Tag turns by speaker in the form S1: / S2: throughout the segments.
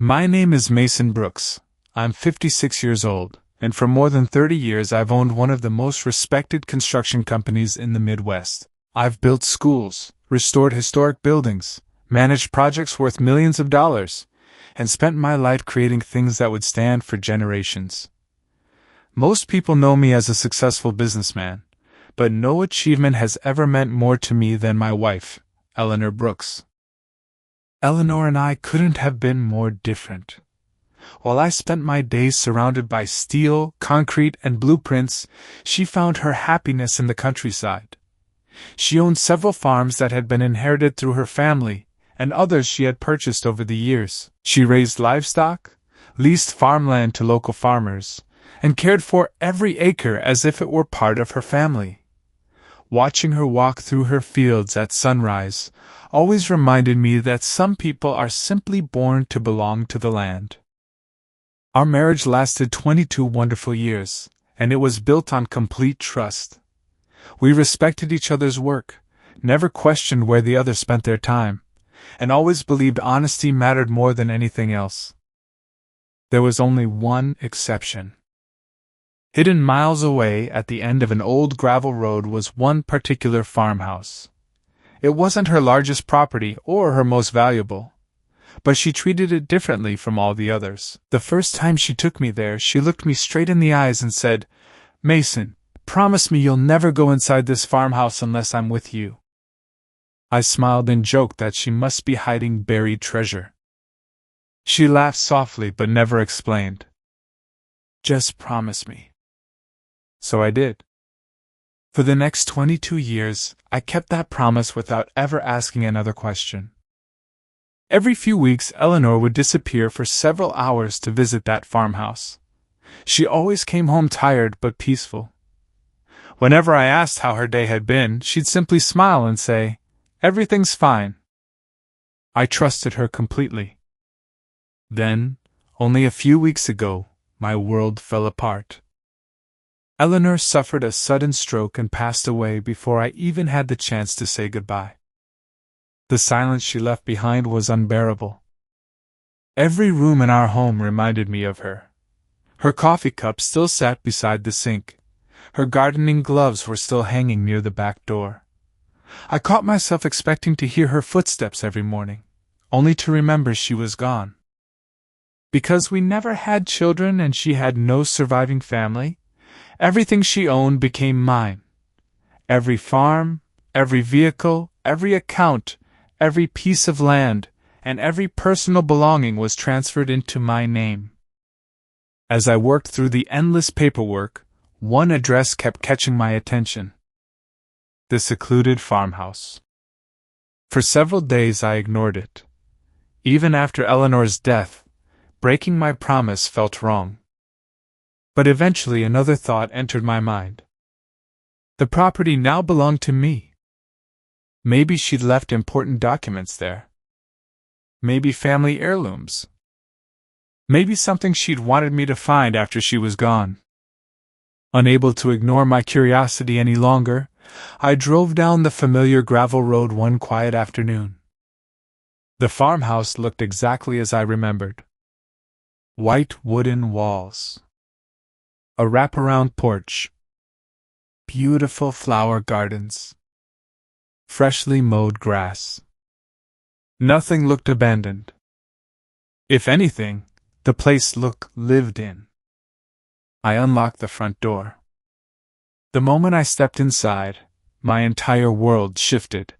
S1: My name is Mason Brooks. I'm 56 years old, and for more than 30 years I've owned one of the most respected construction companies in the Midwest. I've built schools, restored historic buildings, managed projects worth millions of dollars, and spent my life creating things that would stand for generations. Most people know me as a successful businessman, but no achievement has ever meant more to me than my wife, Eleanor Brooks. Eleanor and I couldn't have been more different. While I spent my days surrounded by steel, concrete, and blueprints, she found her happiness in the countryside. She owned several farms that had been inherited through her family, and others she had purchased over the years. She raised livestock, leased farmland to local farmers, and cared for every acre as if it were part of her family. Watching her walk through her fields at sunrise always reminded me that some people are simply born to belong to the land. Our marriage lasted 22 wonderful years, and it was built on complete trust. We respected each other's work, never questioned where the other spent their time, and always believed honesty mattered more than anything else. There was only one exception. Hidden miles away at the end of an old gravel road was one particular farmhouse. It wasn't her largest property or her most valuable, but she treated it differently from all the others. The first time she took me there, she looked me straight in the eyes and said, "Mason, promise me you'll never go inside this farmhouse unless I'm with you." I smiled and joked that she must be hiding buried treasure. She laughed softly but never explained. "Just promise me." So I did. For the next 22 years, I kept that promise without ever asking another question. Every few weeks, Eleanor would disappear for several hours to visit that farmhouse. She always came home tired but peaceful. Whenever I asked how her day had been, she'd simply smile and say, "Everything's fine." I trusted her completely. Then, only a few weeks ago, my world fell apart. Eleanor suffered a sudden stroke and passed away before I even had the chance to say goodbye. The silence she left behind was unbearable. Every room in our home reminded me of her. Her coffee cup still sat beside the sink. Her gardening gloves were still hanging near the back door. I caught myself expecting to hear her footsteps every morning, only to remember she was gone. Because we never had children and she had no surviving family, everything she owned became mine. Every farm, every vehicle, every account, every piece of land, and every personal belonging was transferred into my name. As I worked through the endless paperwork, one address kept catching my attention: the secluded farmhouse. For several days I ignored it. Even after Eleanor's death, breaking my promise felt wrong. But eventually another thought entered my mind. The property now belonged to me. Maybe she'd left important documents there. Maybe family heirlooms. Maybe something she'd wanted me to find after she was gone. Unable to ignore my curiosity any longer, I drove down the familiar gravel road one quiet afternoon. The farmhouse looked exactly as I remembered. White wooden walls. A wraparound porch. Beautiful flower gardens. Freshly mowed grass. Nothing looked abandoned. If anything, the place looked lived in. I unlocked the front door. The moment I stepped inside, my entire world shifted.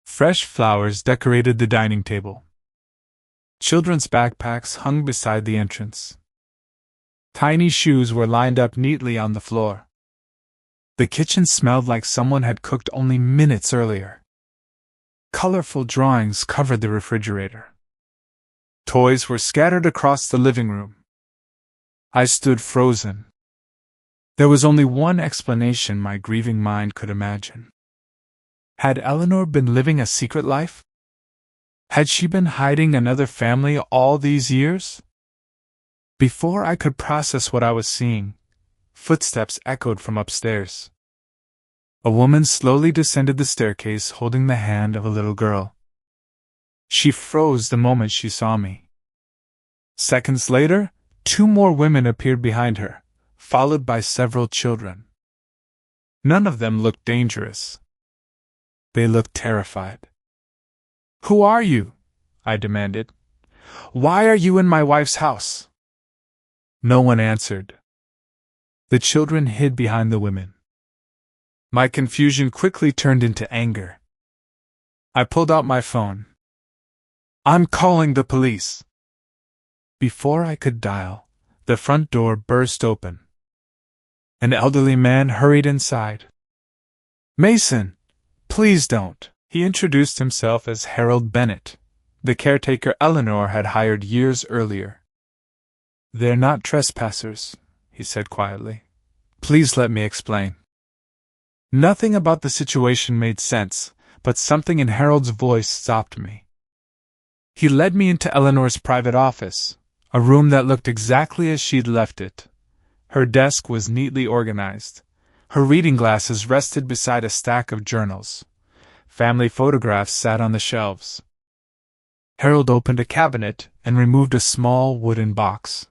S1: Fresh flowers decorated the dining table. Children's backpacks hung beside the entrance. Tiny shoes were lined up neatly on the floor. The kitchen smelled like someone had cooked only minutes earlier. Colorful drawings covered the refrigerator. Toys were scattered across the living room. I stood frozen. There was only one explanation my grieving mind could imagine. Had Eleanor been living a secret life? Had she been hiding another family all these years? Before I could process what I was seeing, footsteps echoed from upstairs. A woman slowly descended the staircase holding the hand of a little girl. She froze the moment she saw me. Seconds later, 2 more women appeared behind her, followed by several children. None of them looked dangerous. They looked terrified. "Who are you?" I demanded. "Why are you in my wife's house?" No one answered. The children hid behind the women. My confusion quickly turned into anger. I pulled out my phone. "I'm calling the police." Before I could dial, the front door burst open. An elderly man hurried inside. "Mason, please don't." He introduced himself as Harold Bennett, the caretaker Eleanor had hired years earlier. "They're not trespassers," he said quietly. "Please let me explain." Nothing about the situation made sense, but something in Harold's voice stopped me. He led me into Eleanor's private office, a room that looked exactly as she'd left it. Her desk was neatly organized. Her reading glasses rested beside a stack of journals. Family photographs sat on the shelves. Harold opened a cabinet and removed a small wooden box.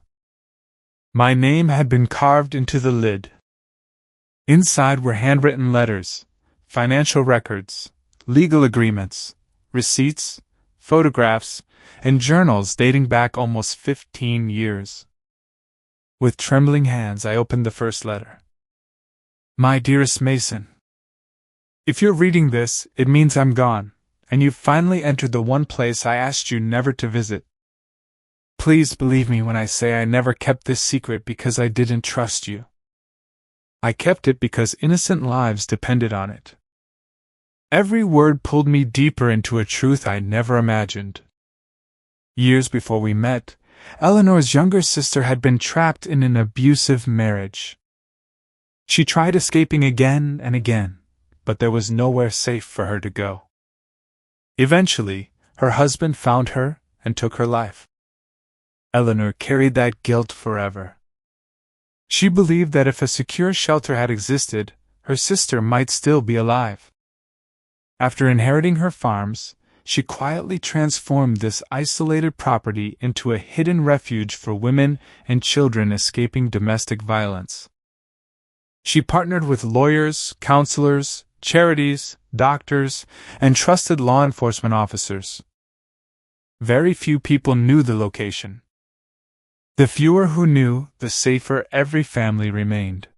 S1: My name had been carved into the lid. Inside were handwritten letters, financial records, legal agreements, receipts, photographs, and journals dating back almost 15 years. With trembling hands, I opened the first letter. "My dearest Mason, if you're reading this, it means I'm gone, and you've finally entered the one place I asked you never to visit. Please believe me when I say I never kept this secret because I didn't trust you. I kept it because innocent lives depended on it. Every word pulled me deeper into a truth I never imagined. Years before we met, Eleanor's younger sister had been trapped in an abusive marriage. She tried escaping again and again, but there was nowhere safe for her to go. Eventually, her husband found her and took her life. Eleanor carried that guilt forever. She believed that if a secure shelter had existed, her sister might still be alive. After inheriting her farms, she quietly transformed this isolated property into a hidden refuge for women and children escaping domestic violence. She partnered with lawyers, counselors, charities, doctors, and trusted law enforcement officers. Very few people knew the location. The fewer who knew, the safer every family remained.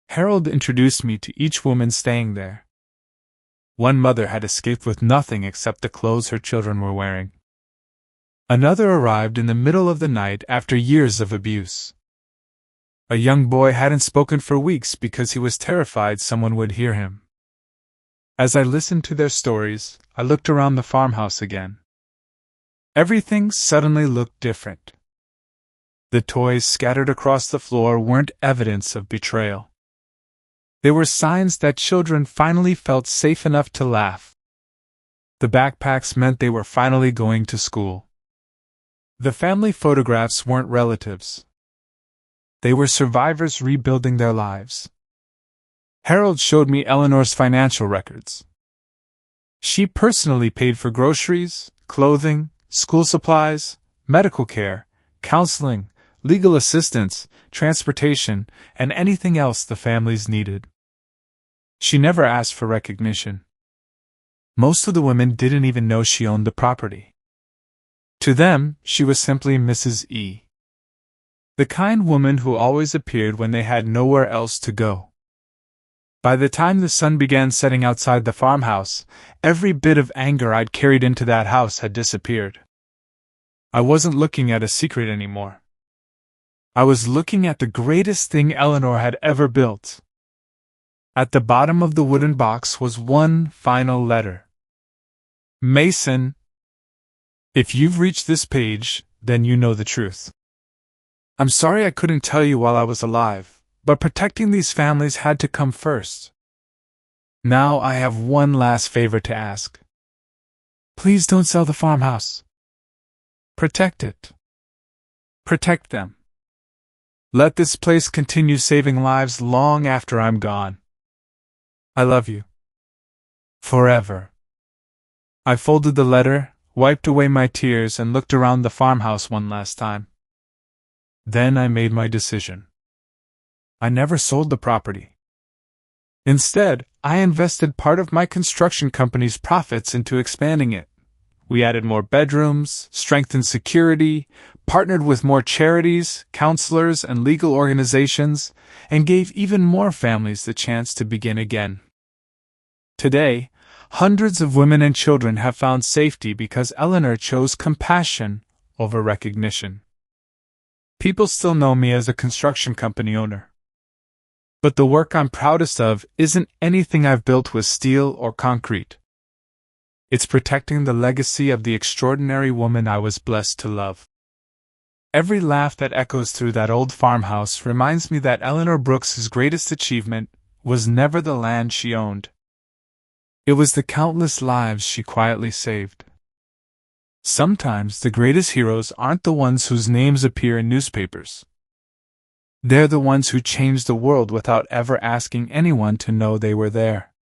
S1: Harold introduced me to each woman staying there. One mother had escaped with nothing except the clothes her children were wearing. Another arrived in the middle of the night after years of abuse. A young boy hadn't spoken for weeks because he was terrified someone would hear him. As I listened to their stories, I looked around the farmhouse again. Everything suddenly looked different. The toys scattered across the floor weren't evidence of betrayal. They were signs that children finally felt safe enough to laugh. The backpacks meant they were finally going to school. The family photographs weren't relatives. They were survivors rebuilding their lives. Harold showed me Eleanor's financial records. She personally paid for groceries, clothing, school supplies, medical care, counseling, legal assistance, transportation, and anything else the families needed. She never asked for recognition. Most of the women didn't even know she owned the property. To them, she was simply Mrs. E. The kind woman who always appeared when they had nowhere else to go. By the time the sun began setting outside the farmhouse, every bit of anger I'd carried into that house had disappeared. I wasn't looking at a secret anymore. I was looking at the greatest thing Eleanor had ever built. At the bottom of the wooden box was one final letter. Mason. If you've reached this page, then you know the truth. I'm sorry I couldn't tell you while I was alive, but protecting these families had to come first. Now I have one last favor to ask. Please don't sell the farmhouse. Protect it. Protect them. Let this place continue saving lives long after I'm gone. I love you. Forever. I folded the letter, wiped away my tears, and looked around the farmhouse one last time. Then I made my decision. I never sold the property. Instead, I invested part of my construction company's profits into expanding it. We added more bedrooms, strengthened security, partnered with more charities, counselors, and legal organizations, and gave even more families the chance to begin again. Today, hundreds of women and children have found safety because Eleanor chose compassion over recognition. People still know me as a construction company owner. But the work I'm proudest of isn't anything I've built with steel or concrete. It's protecting the legacy of the extraordinary woman I was blessed to love. Every laugh that echoes through that old farmhouse reminds me that Eleanor Brooks's greatest achievement was never the land she owned. It was the countless lives she quietly saved. Sometimes the greatest heroes aren't the ones whose names appear in newspapers. They're the ones who changed the world without ever asking anyone to know they were there.